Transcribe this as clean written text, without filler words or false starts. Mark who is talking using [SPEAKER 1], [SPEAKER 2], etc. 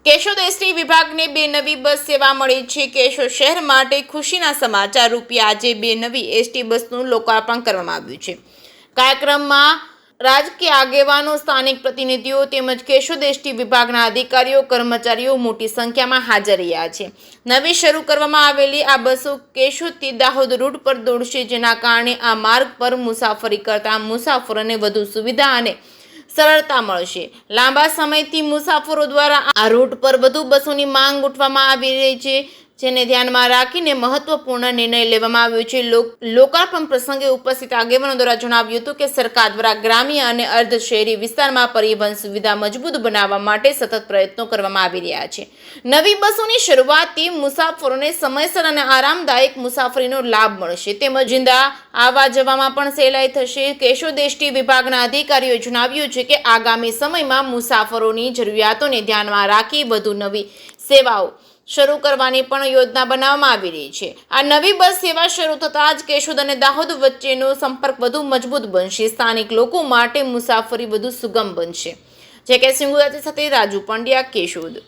[SPEAKER 1] Keshod ST વિભાગને બે નવી બસ સેવા મળી છે। કેશોદ શહેર માટે ખુશીના સમાચાર રૂપે આજે બે નવી એસટી બસનું લોકાર્પણ કરવામાં આવ્યું છે। કાર્યક્રમમાં રાજકીય આગેવાનો, સ્થાનિક પ્રતિનિધિઓ તેમજ કેશોદ એસટી વિભાગના અધિકારીઓ, કર્મચારીઓ મોટી સંખ્યામાં હાજર રહ્યા છે। નવી શરૂ કરવામાં આવેલી આ બસો કેશોદથી દાહોદ રૂટ પર દોડશે, જેના કારણે આ માર્ગ પર મુસાફરી કરતા મુસાફરોને વધુ સુવિધા અને સરળતા મળશે। લાંબા સમયથી મુસાફરો દ્વારા આ રૂટ પર વધુ બસોની માંગ ઉઠવામાં આવી રહી છે, જેને ધ્યાનમાં રાખીને મહત્વપૂર્ણ નિર્ણય લેવામાં આવ્યો છે। લોકાર્પણ પ્રસંગે ઉપસ્થિત આગેવાનો દ્વારા જણાવ્યું હતું કે સરકાર દ્વારા ગ્રામ્ય અને અર્ધ શહેરી વિસ્તારમાં પરિવહન સુવિધા મજબૂત બનાવવા માટે સતત પ્રયત્નો કરવામાં આવી રહ્યા છે। નવી બસોની શરૂઆતથી મુસાફરોને સમયસર અને આરામદાયક મુસાફરીનો લાભ મળશે, તેમજ જિંદા આવવા જવામાં પણ સહેલાઈ થશે। કેશોદ એસટી વિભાગના અધિકારીઓએ જણાવ્યું છે કે આગામી સમયમાં મુસાફરોની જરૂરિયાતોને ધ્યાનમાં રાખી વધુ નવી સેવાઓ શરૂ કરવાની પણ યોજના બનાવવામાં આવી રહી છે। આ નવી બસ સેવા શરૂ થતાં જ કેશોદ અને દાહોદ વચ્ચેનો સંપર્ક વધુ મજબૂત બનશે। સ્થાનિક લોકો માટે મુસાફરી વધુ સુગમ બનશે। જે કે સિંગુરાતી સાથે રાજુ પંડ્યા, કેશોદ।